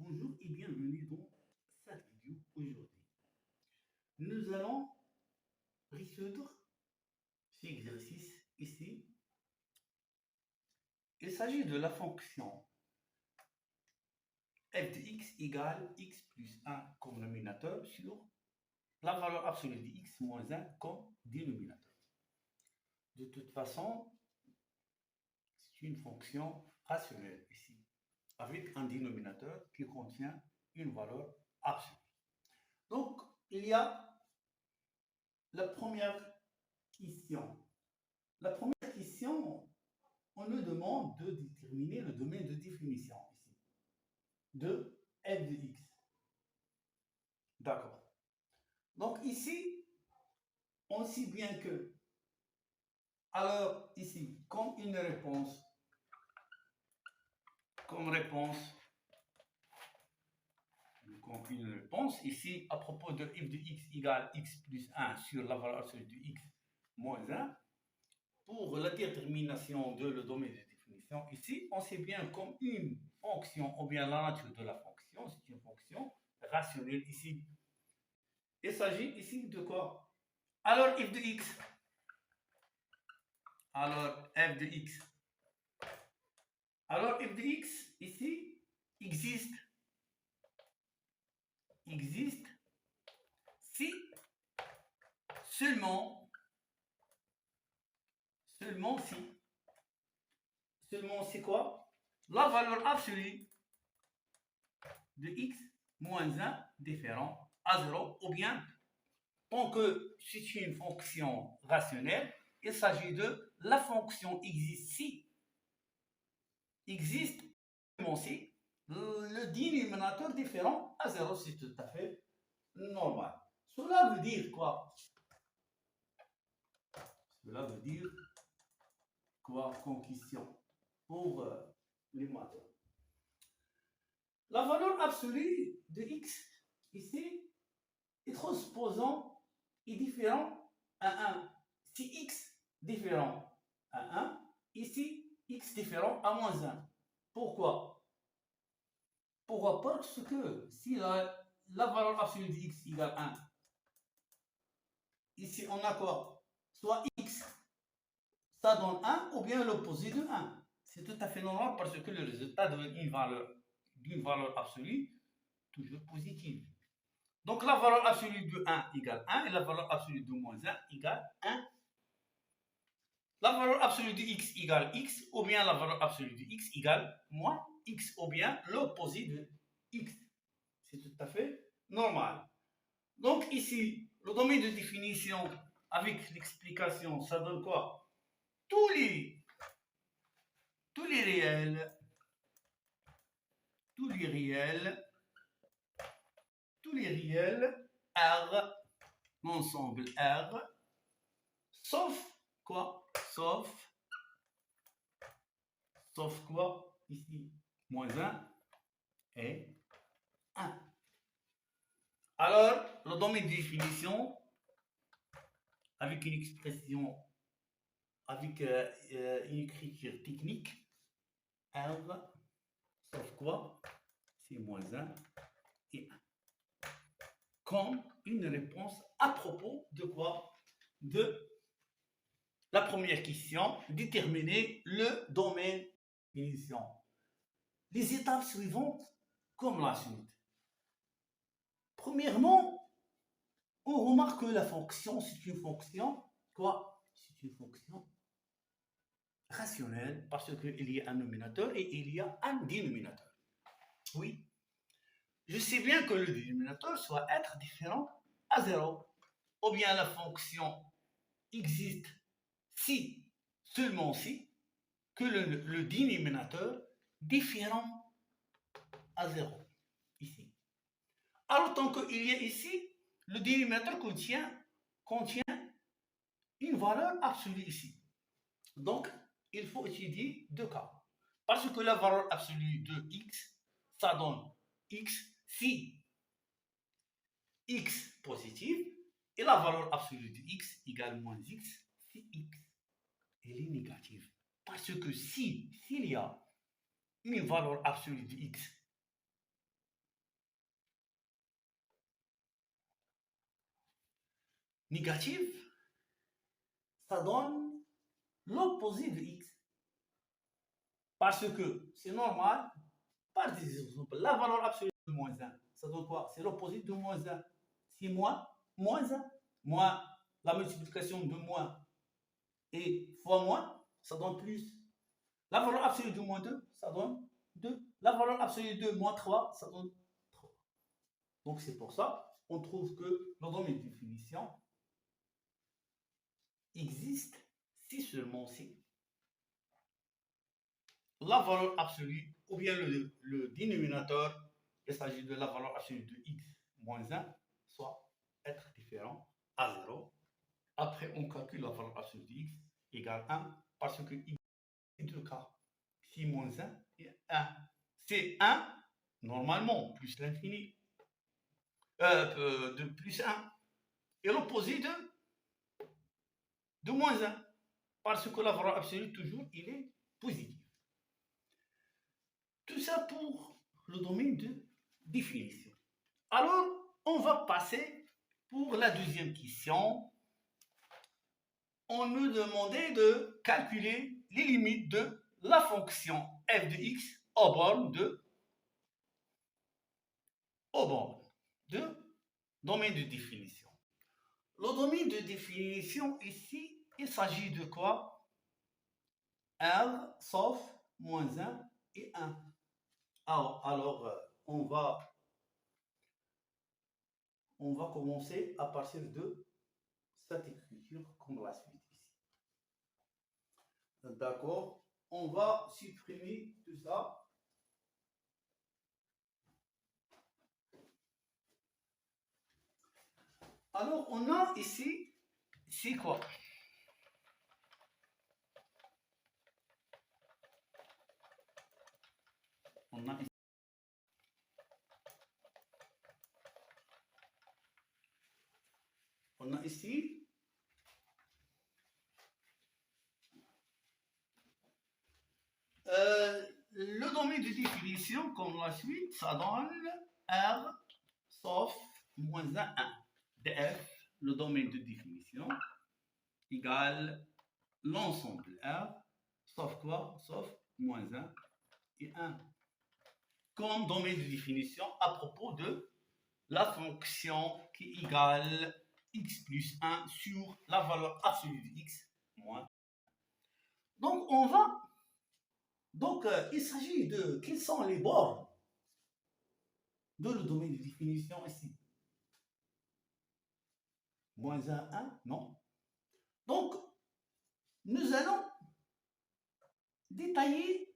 Bonjour et bienvenue dans cette vidéo aujourd'hui. Nous allons résoudre cet exercice ici. Il s'agit de la fonction f de x égale x plus 1 comme nominateur sur la valeur absolue de x moins 1 comme dénominateur. De toute façon, c'est une fonction rationnelle ici, avec un dénominateur qui contient une valeur absolue. Donc, il y a la première question. La première question, on nous demande de déterminer le domaine de définition ici, de f de x. D'accord. Donc ici, on sait bien que, alors ici, comme une réponse ici à propos de f de x égale x plus 1 sur la valeur absolue de x moins 1, pour la détermination de le domaine de définition, ici, on sait bien comme une fonction, ou bien la nature de la fonction, c'est une fonction rationnelle ici. Il s'agit ici de quoi? Alors, f de x. Alors, f de x. Alors, f de x, ici, existe si seulement si quoi? La valeur absolue de x moins 1 différent à 0, ou bien, tant que c'est une fonction rationnelle, il s'agit de la fonction existe seulement si le dénominateur différent à 0, c'est tout à fait normal. Cela veut dire quoi? Cela veut dire quoi comme question pour les maths? La valeur absolue de x ici est transposant est différent à 1. Si x différent à 1, ici x différent à moins 1. Pourquoi? Pourquoi? Parce que si la valeur absolue de x égale 1, ici on a quoi? Soit x, ça donne 1, ou bien l'opposé de 1. C'est tout à fait normal parce que le résultat donne une valeur absolue toujours positive. Donc la valeur absolue de 1 égale 1 et la valeur absolue de moins 1 égale 1. La valeur absolue de x égale x, ou bien la valeur absolue de x égale moins x, ou bien l'opposé de x. C'est tout à fait normal. Donc ici, le domaine de définition avec l'explication, ça donne quoi? Tous les réels, R, l'ensemble R, sauf quoi? Sauf quoi? Ici, moins 1 et 1. Alors, le domaine de définition, avec une expression, avec une écriture technique, R, sauf quoi? C'est moins 1 et 1. Comme une réponse à propos de quoi? De la première question, déterminer le domaine de définition. Les étapes suivantes, comme la suite. Premièrement, on remarque que la fonction, c'est une fonction, quoi? C'est une fonction rationnelle, parce qu'il y a un nominateur et il y a un dénominateur. Oui. Je sais bien que le dénominateur doit être différent à 0. Ou bien la fonction existe si, seulement si, que le dénominateur différent à 0, ici. Alors, tant qu'il y a ici, le dénominateur contient une valeur absolue ici. Donc, il faut étudier deux cas. Parce que la valeur absolue de x, ça donne x si x positive, et la valeur absolue de x égale moins x si x elle est négative. Parce que s'il y a une valeur absolue de x négative, ça donne l'opposé de x. Parce que c'est normal, par des exemples, la valeur absolue de moins 1, ça donne quoi? C'est l'opposé de moins 1. Si moins 1, moins la multiplication de moins et fois moins, ça donne plus. La valeur absolue de moins 2, ça donne 2. La valeur absolue de moins 3, ça donne 3. Donc c'est pour ça qu'on trouve que le domaine de définition existe si seulement si la valeur absolue ou bien le dénominateur, il s'agit de la valeur absolue de x moins 1, soit être différent à 0. Après, on calcule la valeur absolue de x égale 1 parce que x est deux cas. Si moins 1 et 1. C'est 1 normalement plus l'infini de plus 1 et l'opposé de moins 1 parce que la valeur absolue toujours il est positif. Tout ça pour le domaine de définition. Alors, on va passer pour la deuxième question. On nous demandait de calculer les limites de la fonction f de x aux bornes de domaine de définition. Le domaine de définition ici, il s'agit de quoi? R sauf moins 1 et 1. Alors on va commencer à partir de cette écriture comme la suite ici. D'accord? On va supprimer tout ça. Alors, on a ici, c'est quoi? On a ici. On a ici le domaine de définition comme la suite, ça donne R sauf moins 1, 1. df, le domaine de définition, égale l'ensemble R, sauf quoi? Sauf moins 1 et 1. Comme domaine de définition à propos de la fonction qui égale x plus 1 sur la valeur absolue de x moins 1. Donc, on va. Donc, il s'agit de quelles sont les bornes de le domaine de définition ici. Moins 1, 1, non. Donc, nous allons détailler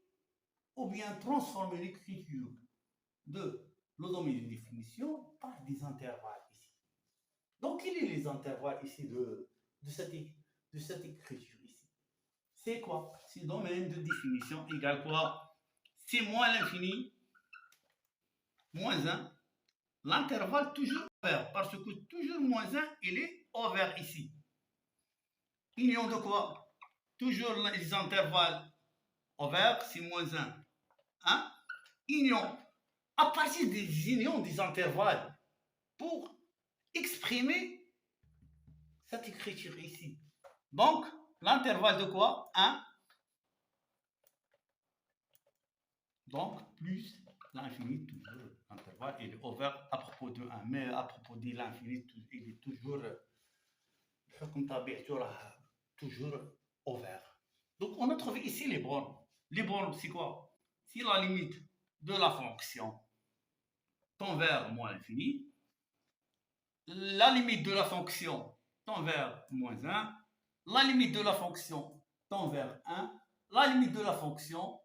ou bien transformer l'écriture de le domaine de définition par des intervalles ici. Donc, quels sont les intervalles ici de cette écriture ici? C'est quoi? C'est domaine de définition égale quoi? C'est moins l'infini, moins 1. L'intervalle toujours ouvert, parce que toujours moins 1, il est ouvert ici. Union de quoi? Toujours les intervalles ouverts, c'est moins 1. Hein? Union. À partir des unions des intervalles, pour exprimer cette écriture ici. Donc, l'intervalle de quoi? 1. Donc, plus l'infini, toujours, l'intervalle, il est ouvert à propos de 1. Mais à propos de l'infini, il est toujours, toujours ouvert. Donc, on a trouvé ici les bornes. Les bornes, c'est quoi? C'est la limite de la fonction tend vers moins l'infini. La limite de la fonction tend vers moins 1. La limite de la fonction tend vers 1. La limite de la fonction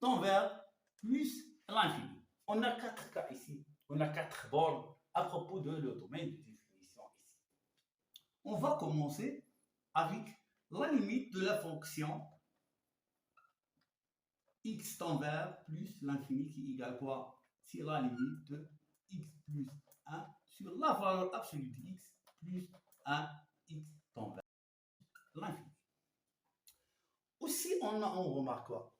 tend vers plus l'infini. On a 4 cas ici. On a 4 bornes à propos de le domaine de définition ici. On va commencer avec la limite de la fonction x tend vers plus l'infini qui égale quoi? C'est la limite de x plus 1 sur la valeur absolue de x plus 1 x tend vers l'infini. Aussi, on remarque quoi?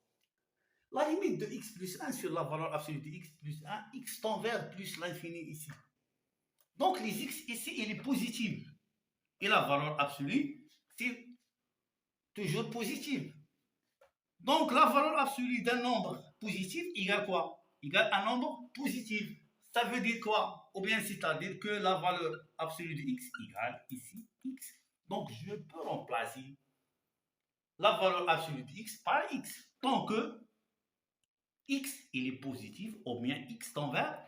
La limite de x plus 1 sur la valeur absolue de x plus 1, x tend vers plus l'infini ici. Donc, les x ici, il est positif. et la valeur absolue, c'est toujours positive. Donc, la valeur absolue d'un nombre positif égale quoi? Égale un nombre positif. Ça veut dire quoi? Ou bien c'est-à-dire que la valeur absolue de x égale ici x. Donc, je peux remplacer la valeur absolue de x par x. Tant que x il est positif, ou bien x tend vers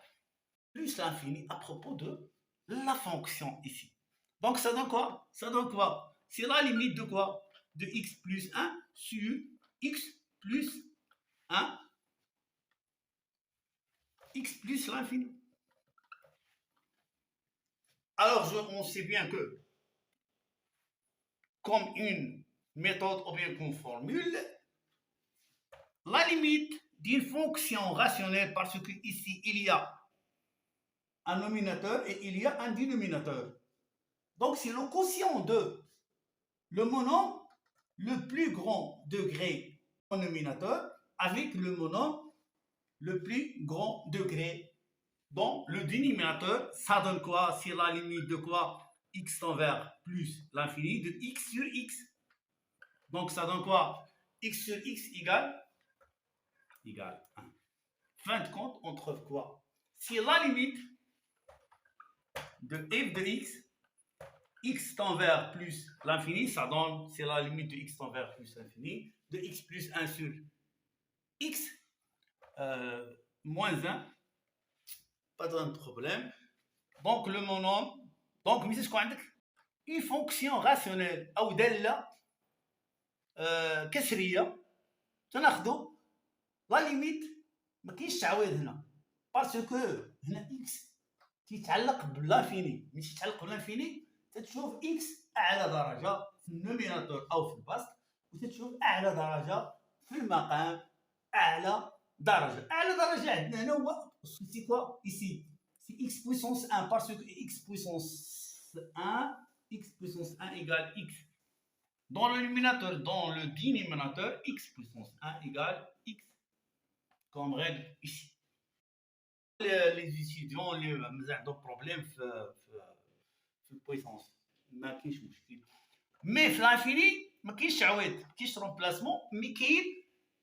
plus l'infini à propos de la fonction ici. Donc, ça donne quoi? Ça donne quoi? C'est la limite de quoi? De x plus 1 sur x plus 1, x plus l'infini. Alors, on sait bien que, comme une méthode ou bien qu'une formule, la limite d'une fonction rationnelle, parce que ici il y a un nominateur et il y a un dénominateur. Donc, c'est le quotient de le monombre le plus grand degré au nominateur avec le monombre le plus grand degré dans le dénominateur. Ça donne quoi? C'est la limite de quoi? X tend vers plus l'infini de x sur x. Donc, ça donne quoi? X sur x égale 1. Fin de compte, on trouve quoi? C'est la limite de f de x tend vers plus l'infini, ça donne, c'est la limite de x tend vers plus l'infini, de x plus 1 sur x moins 1, pas de problème. Donc, le monombre, donc, mais c'est ce qu'on a une fonction rationnelle, ou d'elle, كسريه تناخذوا لا ليميت ما كاينش تعويض هنا باسكو هنا اكس تيتعلق بالانفيني ملي تيتعلق بالانفيني تتشوف اكس اعلى درجه في النوميناتور او في البسط وتتشوف اعلى درجه في المقام اعلى درجه عندنا هنا هو سي كوا ايسي سي اكس بويسونس 1 باسكو اكس بويسونس 1 égale x. Dans le numérateur, dans le dénominateur, x puissance 1 égale x, comme règle ici. Les étudiants ont des problèmes de puissance. Mais l'infini, ما كاينش تعويض، ما كاينش remplacement, mais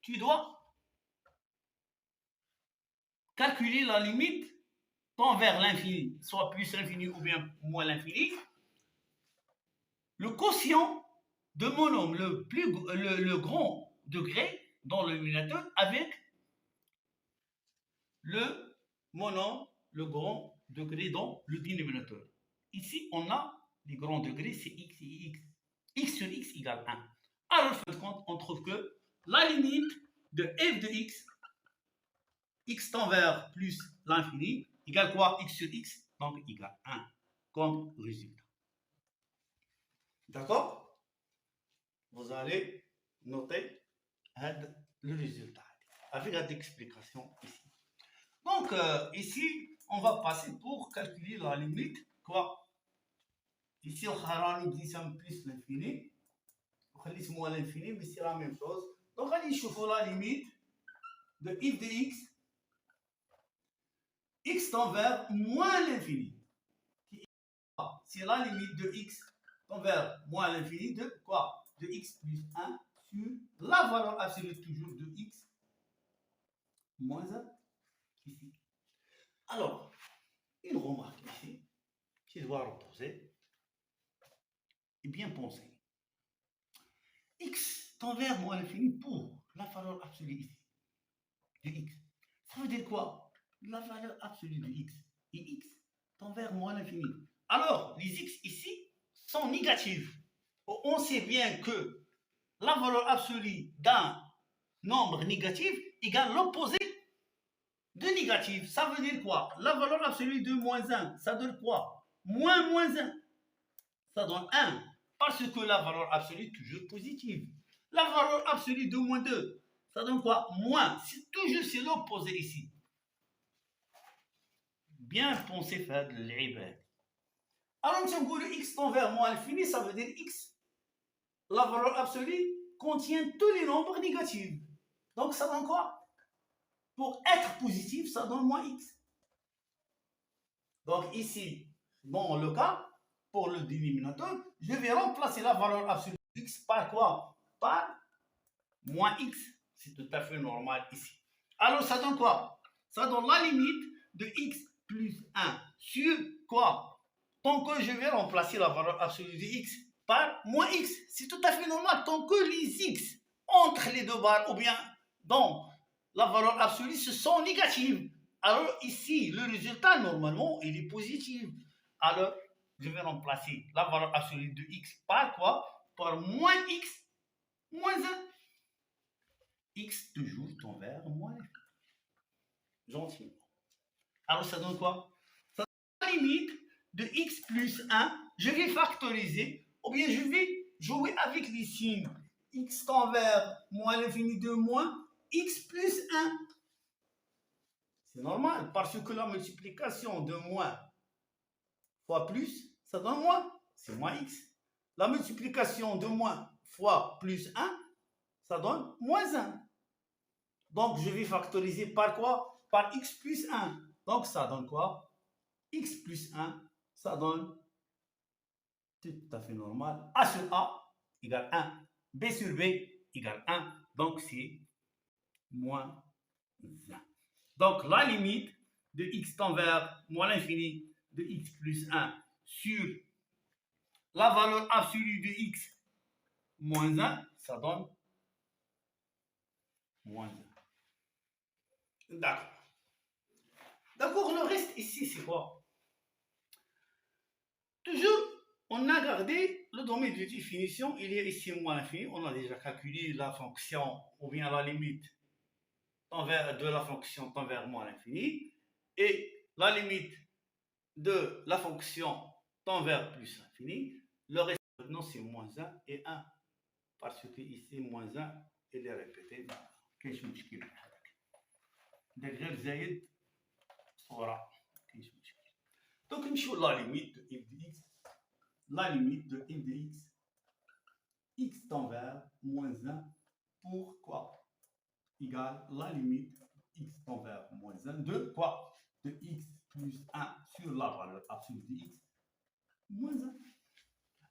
tu dois calculer la limite tend vers l'infini, soit plus l'infini ou bien moins l'infini. Le quotient de monombre le grand degré dans le nominateur avec le monombre le grand degré dans le dénominateur. Ici, on a les grands degrés, c'est x et x. X sur x égale 1. Alors, en fin de compte, on trouve que la limite de f de x tend vers plus l'infini, égale quoi? X sur x, donc égale 1 comme résultat. D'accord? Vous allez noter le résultat avec l'explication ici. Donc, ici, on va passer pour calculer la limite. Quoi? Ici, on va nous plus l'infini. On va moins l'infini, mais c'est la même chose. Donc, on va chauffer la limite de f de x. X tend vers moins l'infini. C'est la limite de x tend vers moins l'infini de quoi? De x plus 1 sur la valeur absolue toujours de x moins 1 ici. Alors, une remarque ici, qui doit reposer et bien penser. X tend vers moins l'infini pour la valeur absolue ici de x. Ça veut dire quoi? La valeur absolue de x et x tend vers moins l'infini. Alors, les x ici sont négatifs. On sait bien que la valeur absolue d'un nombre négatif égale l'opposé de négatif. Ça veut dire quoi? La valeur absolue de moins 1, ça donne quoi? Moins 1. Ça donne 1. Parce que la valeur absolue est toujours positive. La valeur absolue de moins 2, ça donne quoi? Moins. C'est toujours l'opposé ici. Bien pensé faire de l'ibad. Alors, si on dit x tend vers moins l'infini, ça veut dire x. La valeur absolue contient tous les nombres négatifs. Donc, ça donne quoi? Pour être positif, ça donne moins x. Donc, ici, dans le cas, pour le dénominateur, je vais remplacer la valeur absolue de x par quoi? Par moins x. C'est tout à fait normal ici. Alors, ça donne quoi? Ça donne la limite de x plus 1 sur quoi? Tant que je vais remplacer la valeur absolue de x par moins x. C'est tout à fait normal. Tant que les x entre les deux barres ou bien dans la valeur absolue se sont négatives. Alors ici, le résultat, normalement, il est positif. Alors, je vais remplacer la valeur absolue de x par quoi? Par moins x moins 1. X toujours tend vers moins l'infini. Gentiment. Alors, ça donne quoi? Ça donne la limite de x plus 1. Je vais factoriser, ou bien je vais jouer avec les signes. X tend vers moins l'infini de moins x plus 1. C'est normal, parce que la multiplication de moins fois plus, ça donne moins. C'est moins x. La multiplication de moins fois plus 1, ça donne moins 1. Donc, je vais factoriser par quoi? Par x plus 1. Donc, ça donne quoi? X plus 1, ça donne tout à fait normal. A sur A égale 1. B sur B égale 1. Donc, c'est moins 1. Donc, la limite de x tend vers moins l'infini de x plus 1 sur la valeur absolue de x moins 1, ça donne moins 1. D'accord. D'accord, le reste ici, c'est quoi? Toujours, on a gardé le domaine de définition. Il y a ici moins l'infini. On a déjà calculé la fonction ou bien la limite de la fonction tend vers moins l'infini. Et la limite de la fonction tend vers plus l'infini. Le reste maintenant, c'est moins 1 et 1. Parce que ici, moins 1, il est répété. كاينش مشكل داك غير زايد صورة كاينش مشكل. Donc نمشيو لا ليميت de f de x. La limite de f de x, x tend vers moins 1 pour quoi? Égale la limite x tend vers moins 1 de quoi? De x plus 1 sur la valeur absolue de x moins 1.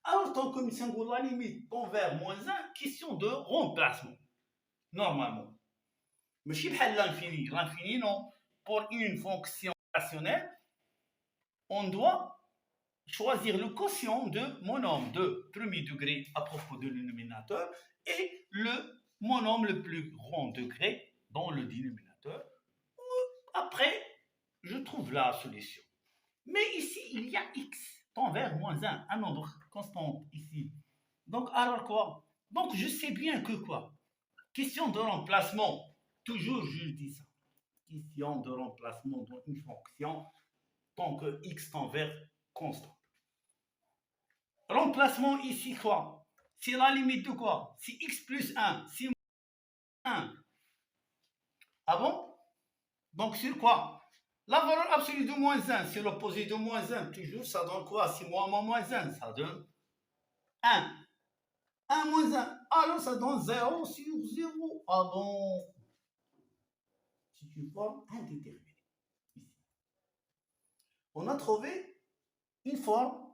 Alors, tant que nous la limite tend vers moins 1, question de remplacement. Normalement. Mais si l'infini, l'infini non. Pour une fonction rationnelle, on doit choisir le quotient de monome de premier degré à propos de dénominateur et le monome le plus grand degré dans le dénominateur. Après, je trouve la solution. Mais ici, il y a x tend vers moins 1, un nombre constant ici. Donc, alors quoi? Donc, je sais bien que quoi? Question de remplacement. Toujours, je dis ça. Question de remplacement dans une fonction tant que x tend vers constant. Remplacement ici quoi? C'est la limite de quoi? C'est x plus 1, c'est moins 1. Ah bon? Donc sur quoi? La valeur absolue de moins 1, c'est l'opposé de moins 1. Toujours, ça donne quoi? C'est moins 1, ça donne 1. 1 moins 1. Alors ça donne 0 sur 0. Ah bon? C'est une forme indéterminée. Ici. On a trouvé une forme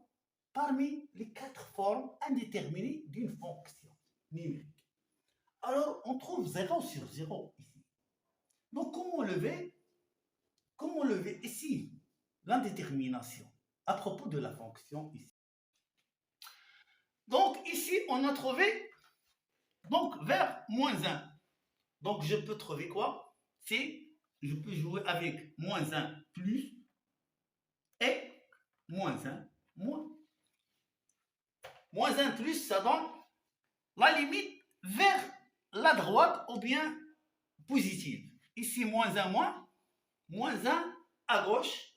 parmi les 4 formes indéterminées d'une fonction numérique. Alors, on trouve 0 sur 0 ici. Donc, comment lever ici l'indétermination à propos de la fonction ici? Donc, ici, on a trouvé donc vers moins 1. Donc, je peux trouver quoi? Je peux jouer avec moins 1 plus et moins 1 moins. Moins 1 plus, ça donne la limite vers la droite ou bien positive. Ici, moins 1 moins, moins 1 à gauche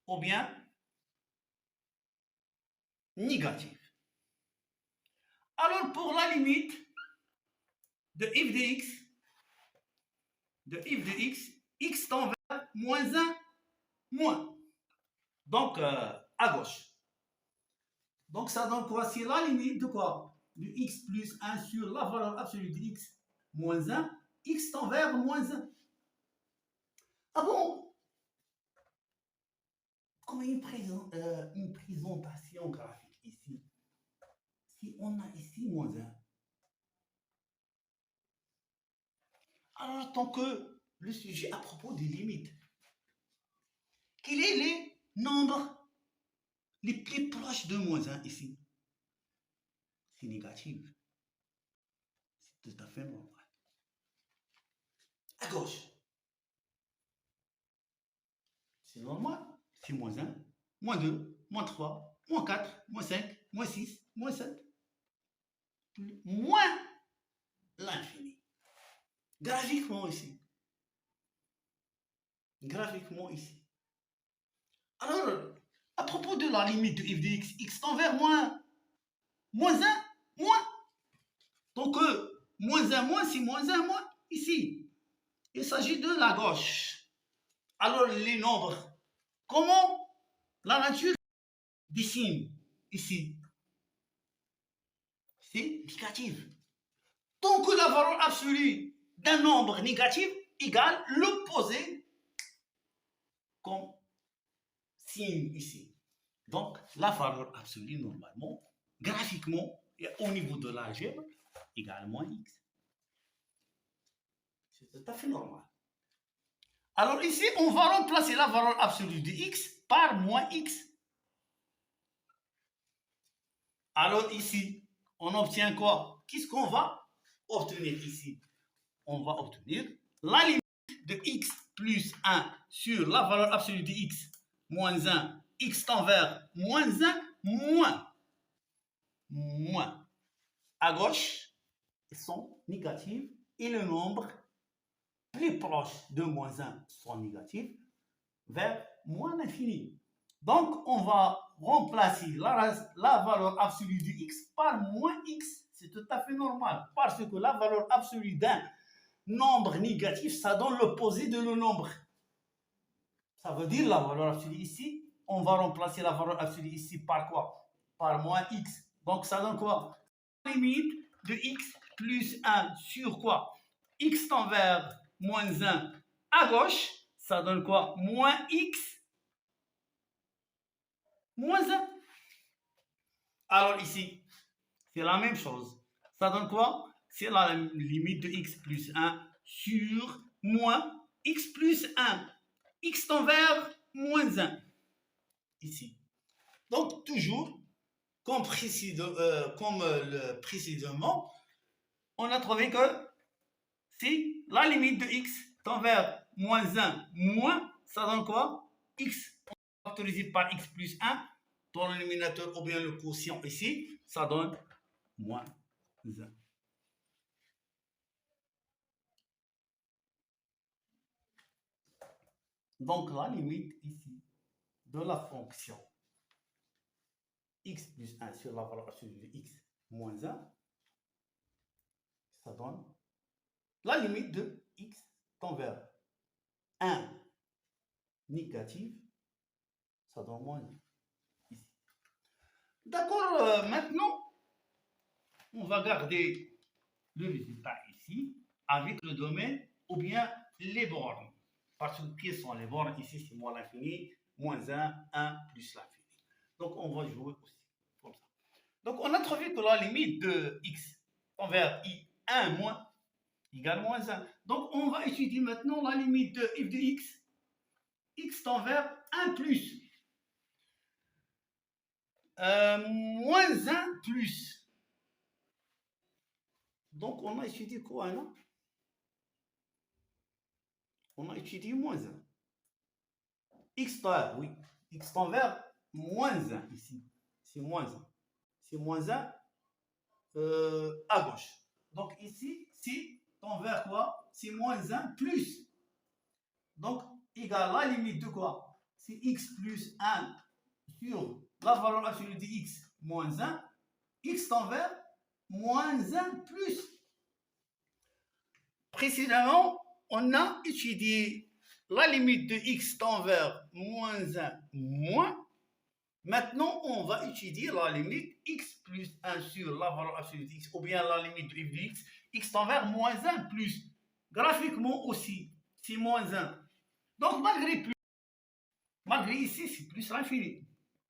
ou bien négatif. Alors, pour la limite de f de x, x tend vers moins 1 moins. Donc, à gauche. Donc, ça donne quoi? C'est la limite de quoi? De x plus 1 sur la valeur absolue de x moins 1, x tend vers moins 1. Ah bon? Comme une présentation graphique. ici, si on a ici moins 1, alors tant que le sujet à propos des limites, quels sont les nombres les plus proches de moins 1 ici? C'est négatif. C'est tout à fait normal. À gauche, c'est normal. C'est moins 1, moins 2, moins 3, moins 4, moins 5, moins 6, moins 7, moins l'infini. Graphiquement ici. Graphiquement ici. Alors, à propos de la limite de f de x, x tend vers moins 1, moins. Donc, moins 1, moins, c'est moins 1, moins, ici. Il s'agit de la gauche. Alors, les nombres, comment la nature dessine ici? C'est négatif. Donc, la valeur absolue d'un nombre négatif égale l'opposé comme signe ici. Donc, la valeur absolue, normalement, graphiquement, et au niveau de l'algèbre, égale moins x. C'est tout à fait normal. Alors ici, on va remplacer la valeur absolue de x par moins x. Alors ici, on obtient quoi? Qu'est-ce qu'on va obtenir ici? On va obtenir la limite de x plus 1 sur la valeur absolue de x moins 1, x tend vers moins 1, moins. À gauche, ils sont négatifs et le nombre plus proche de moins 1 sont négatifs vers moins l'infini. Donc, on va remplacer la valeur absolue de x par moins x. C'est tout à fait normal parce que la valeur absolue d'un nombre négatif, ça donne l'opposé de le nombre. Ça veut dire la valeur absolue ici, on va remplacer la valeur absolue ici par quoi? Par moins x. Donc, ça donne quoi? La limite de x plus 1 sur quoi? X tend vers moins 1 à gauche, ça donne quoi? Moins x moins 1. Alors ici, c'est la même chose. Ça donne quoi? C'est la limite de x plus 1 sur moins x plus 1. X tend vers moins 1. Ici. Donc, toujours, comme précisément, on a trouvé que si la limite de x tend vers moins 1, moins, ça donne quoi? X factorisé par x plus 1 dans le dénominateur ou bien le quotient ici, ça donne moins 1. Donc la limite ici de la fonction x plus 1 sur la valeur absolue de x moins 1, ça donne la limite de x tend vers 1 négatif, ça donne moins 1 ici. D'accord, maintenant, on va garder le résultat ici avec le domaine ou bien les bornes. Parce que quelles sont les bornes? Ici, c'est moins l'infini, moins 1, 1 plus l'infini. Donc, on va jouer aussi comme ça. Donc, on a trouvé que la limite de x envers i 1 moins égale moins 1. Donc, on va étudier maintenant la limite de f de x. X tend vers 1 plus. Moins 1 plus. Donc, on a étudié quoi là? On a étudié moins 1. X tend, oui. X tend vers moins 1 ici. C'est moins 1. C'est moins 1 à gauche. Donc ici, c'est tend vers quoi? C'est moins 1 plus. Donc, égal la limite de quoi? C'est x plus 1 sur la valeur absolue de x moins 1. X tend vers moins 1 plus. Précédemment, on a étudié la limite de x tend vers moins 1 moins. Maintenant, on va étudier la limite x plus 1 sur la valeur absolue de x, ou bien la limite de f de x, x tend vers moins 1 plus. Graphiquement aussi, c'est moins 1. Donc, malgré ici, c'est plus l'infini.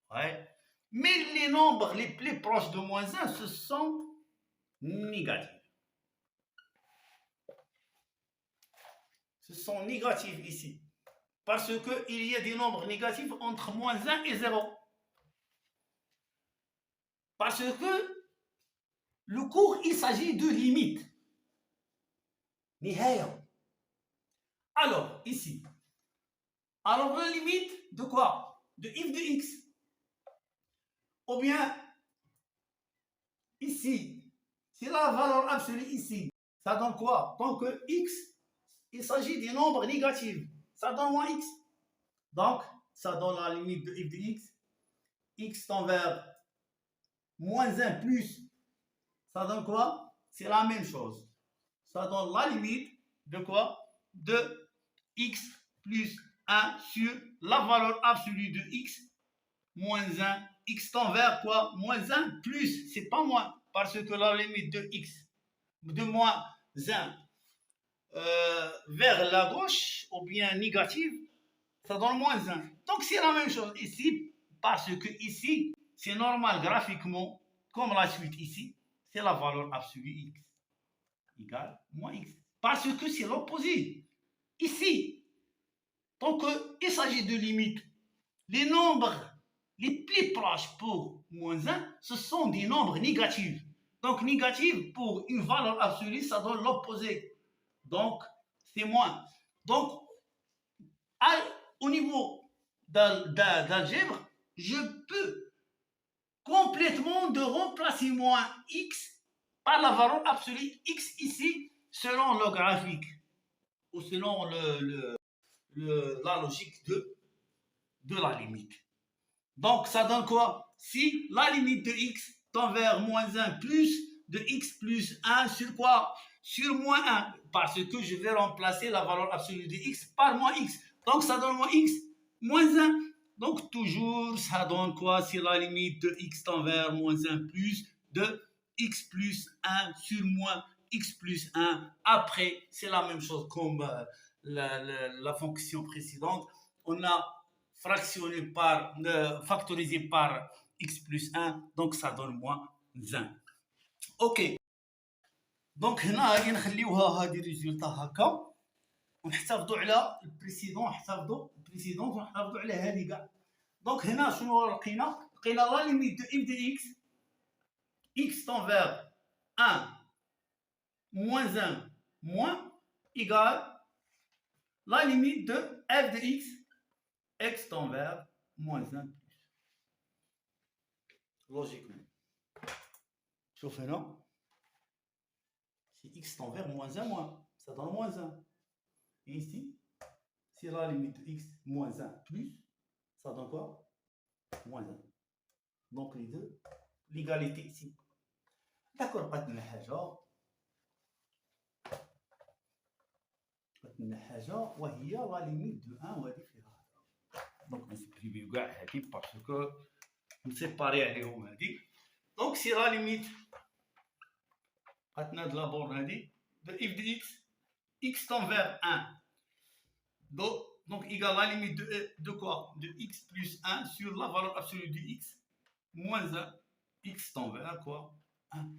Ouais. Mais les nombres les plus proches de moins 1, ce sont négatifs. Ce sont négatifs ici. Parce qu'il y a des nombres négatifs entre moins 1 et 0. Parce que le cours, il s'agit de limite. Alors, ici. Alors, la limite de quoi? De f de x. Ou bien, ici, c'est la valeur absolue ici. Ça donne quoi? Donc, x, il s'agit des nombres négatifs. Ça donne moins x. Donc, ça donne la limite de f de x. X tend vers moins 1 plus. Ça donne quoi? C'est la même chose. Ça donne la limite de quoi? De x plus 1 sur la valeur absolue de x moins 1. X tend vers quoi? Moins 1 plus. C'est pas moins. Parce que la limite de x, de moins 1 vers la gauche, ou bien négative, ça donne moins 1. Donc c'est la même chose ici, parce que ici, c'est normal graphiquement, comme la suite ici, c'est la valeur absolue x égale moins x. Parce que c'est l'opposé. Ici, donc il s'agit de limites. Les nombres les plus proches pour moins 1, ce sont des nombres négatifs. Donc négatif pour une valeur absolue, ça donne l'opposé. Donc c'est moins. Donc au niveau d'algèbre, je peux complètement de remplacer moins x par la valeur absolue x ici selon le graphique ou selon la logique de la limite. Donc ça donne quoi? Si la limite de x tend vers moins 1 plus de x plus 1 sur quoi? Sur moins 1, parce que je vais remplacer la valeur absolue de x par moins x. Donc ça donne moins x moins 1. Donc toujours ça donne quoi? Si la limite de x tend vers moins 1 plus de x plus 1 sur moins x plus 1. Après, c'est la même chose comme la fonction précédente. On a fractionné par, factorisé par x plus 1, donc ça donne moins 1. اوكي دونك هنا غادي نخليوها هذه ريزولتا هكا ونحتفظوا على البريسيدون، نحتفظوا البريسيدون ونحتفظوا على هذه كاع. دونك هنا شنو لقينا؟ لقينا لا ليميت دو اف دي اكس x tend vers 1 moins 1 moins égale la limite de f de x tend vers moins 1 plus. Logiquement. شوف هنا si x tend vers moins 1 moins, ça donne moins 1. Et ici, si la limite de x moins 1 plus, ça donne quoi? Moins 1. Donc les deux, l'égalité ici. D'accord, pas de حاجة. حاجة وهي لا ليميت دو 1 وهذه فيها. دونك نسبريميو كاع هذه باسكو نسيباري عليهم هذه. دونك سي لا ليميت عطنا de la borne هذه de f de x tend vers 1. Donc égale la limite de quoi? De x plus 1 sur la valeur absolue de x moins 1. X tend vers quoi? 1.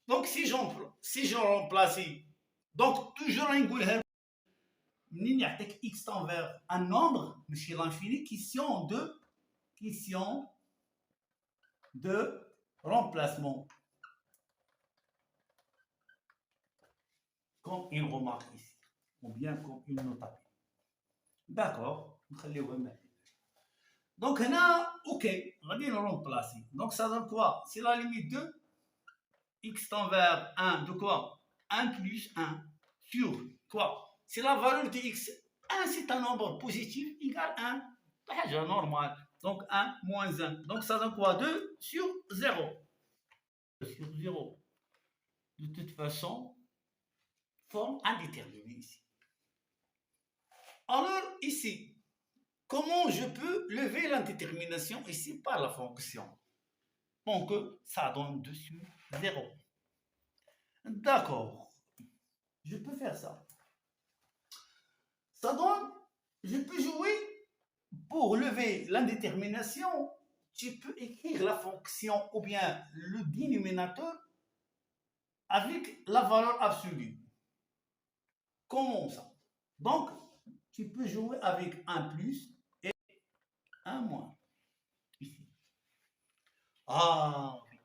Donc si je remplace, donc toujours نقولها منين يعطيك x tend vers un nombre ماشي l'infini, question de remplacement. Comme une remarque ici, ou bien comme une notation. D'accord, donc là, ok, on va dire le remplacer. Donc ça donne quoi? C'est la limite de x tend vers 1 de quoi? 1 plus 1 sur quoi? C'est la valeur de x. 1 c'est un nombre positif égal 1. C'est normal. Donc 1 moins 1. Donc ça donne quoi? 2 sur 0. Sur 0. De toute façon, forme indéterminée ici. Alors ici, comment je peux lever l'indétermination ici par la fonction? Donc ça donne 2 sur 0. D'accord. Je peux faire ça. Ça donne, je peux jouer pour lever l'indétermination tu peux écrire la fonction ou bien le dénominateur avec la valeur absolue. Comment ça? Donc, tu peux jouer avec un plus et un moins. Ici. Ah, oui.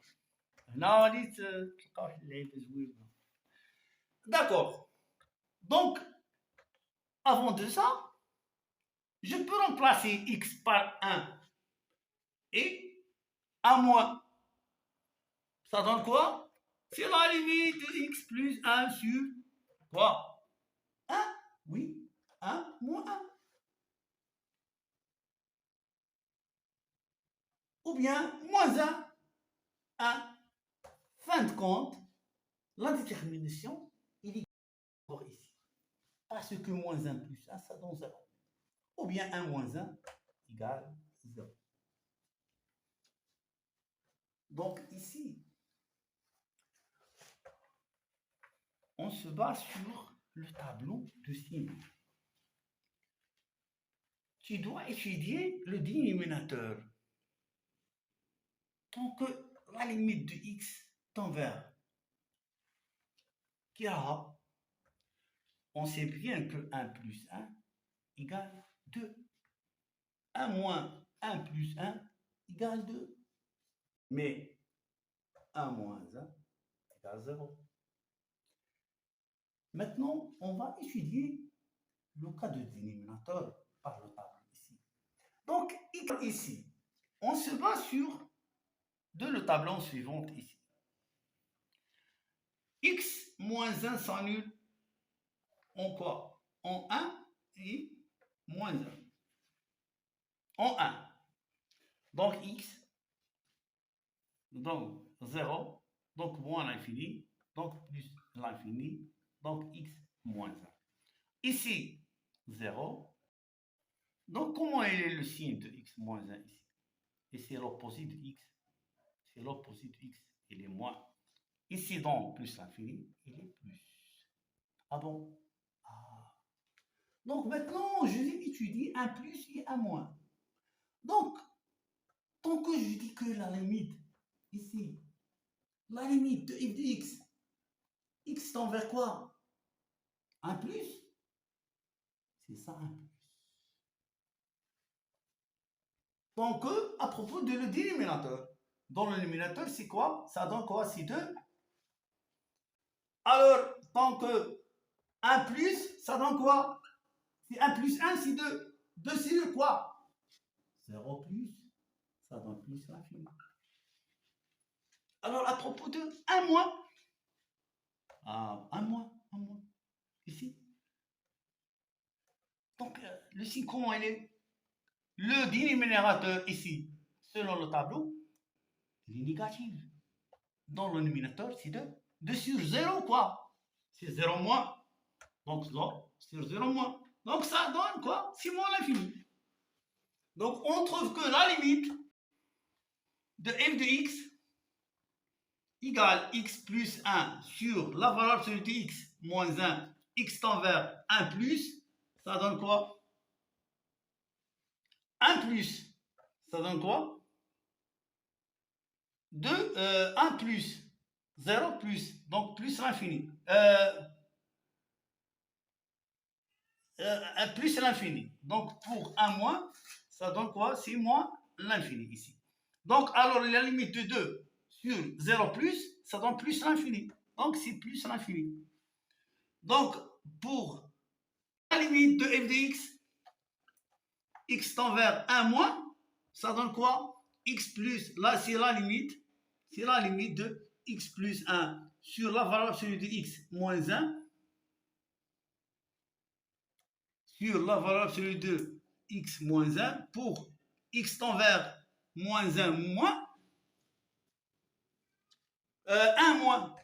D'accord. Donc, avant de ça, je peux remplacer x par 1 et 1 moins. Ça donne quoi? C'est la limite de x plus 1 sur quoi? 1, oui, 1 moins 1. Ou bien moins 1, 1. Fin de compte, la détermination, il est encore ici. Parce que moins 1 plus 1, ça donne 0. Ou bien 1 moins 1 égale 0. Donc ici, on se base sur le tableau de signes. Tu dois étudier le dénominateur. Tant que la limite de x tend vers Kira, on sait bien que 1 plus 1 égale 2. 1 moins 1 plus 1 égale 2. Mais 1 moins 1 égale 0. Maintenant, on va étudier le cas de dénominateur par le tableau ici. Donc, ici, on se base sur le tableau suivant ici. X moins 1 s'annule en quoi? En 1 et moins 1. En 1. Donc, x, donc 0, donc moins l'infini, donc plus l'infini, donc x moins 1. Ici, 0. Donc, comment est le signe de x moins 1 ici? Et c'est l'opposé de x. C'est l'opposé de x. Il est moins. Ici, donc, plus l'infini, il est plus. Ah bon? Ah. Donc, maintenant, je vais étudier un plus et un moins. Donc, tant que je dis que la limite, ici, la limite de f de x tend vers quoi? Un plus? C'est ça, un plus. Donc, à propos de le dénominateur. Dans le dénominateur, c'est quoi? Ça donne quoi? C'est 2. Alors, tant que 1 plus, ça donne quoi? C'est 1 plus 1, c'est 2. 2 sur quoi? 0 plus, ça donne plus l'infini. Alors, à propos de 1 moins, ah, 1 moins, ici. Donc, le signe, comment il est? Le dénominateur ici, selon le tableau, il est négatif. Dans le dénominateur, c'est 2. 2 sur 0, quoi? C'est 0 moins. Donc, là, sur 0 moins. Donc, ça donne quoi? C'est moins l'infini. Donc, on trouve que la limite de f de x égale x plus 1 sur la valeur absolue de x moins 1, x tend vers 1 plus, ça donne quoi? 1 plus, ça donne quoi? 1 plus, 0 plus, donc plus l'infini. Plus l'infini. Donc pour 1 moins, ça donne quoi? C'est moins l'infini ici. Donc alors la limite de 2 sur 0 plus, ça donne plus l'infini. Donc c'est plus l'infini. Donc pour la limite de f de x tend vers 1 moins, ça donne quoi? X plus, là c'est la limite de x plus 1 sur la valeur absolue de x moins 1 sur la valeur absolue de x moins 1 pour x tend vers moins 1 moins 1 moins.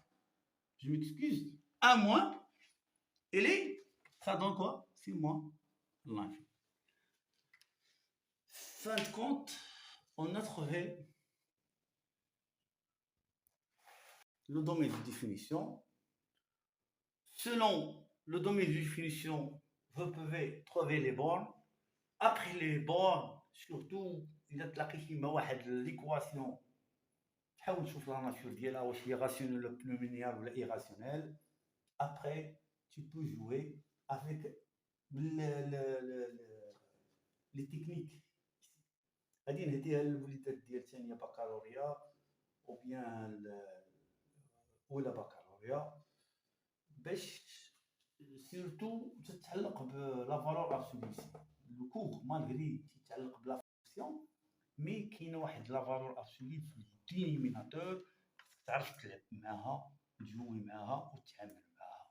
Je m'excuse. 1 moins. Et ça donne quoi? C'est moins l'infini. Fin de compte, on a trouvé le domaine de définition. Selon le domaine de définition, vous pouvez trouver les bornes. Après les bornes, surtout, اذا تلاقيتي مع واحد ليكواسيون تحاول تشوف لا ناتور ديالها واش هي راسيونيل ولا بولينيار ولا ايراسيونيل. ابخي tu peux jouer avec لي تكنيك. غادي نهديها للوليدات ديال ثانيه بكالوريا او بيان اولى بكالوريا باش سيرتو تتعلق بلا فالور ابسوليسي. لو كور مالغري تيتعلق بلا فونكسيون مي كاينه واحد لا فالور ابسولي في الدينيميناتور خصك تعرف تلعب معاها تجوي معاها وتعامل معاها.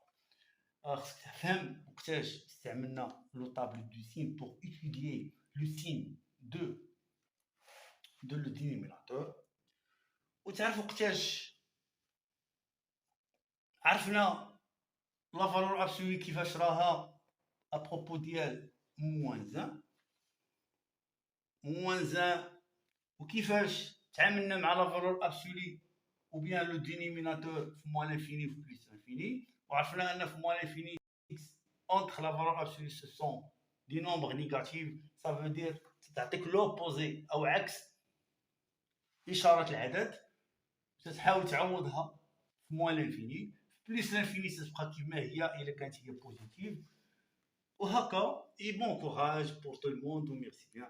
خصك تفهم وقتاش استعملنا لو طابلو دو سين بور étudier لو سين دو لو دينيميناتور، وتعرف وقتاش عرفنا لا فالور ابسولي كيفاش راها ابروبو ديال موان زان وكيفاش تعاملنا مع لا فالور ابسولي ou bien le dénominateur moins l'infini ou plus l'infini. وعرفنا ان في moins l'infini x entre la valeur absolue ce sont des nombres négatifs. ça veut dire تعطيك l'opposé او عكس اشاره العدد، تتحاول تعوضها في moins l'infini. في plus l'infini تتبقى كيما هي الا كانت هي بوزيتيف، وهكا. et bon courage pour tout le monde و merci bien.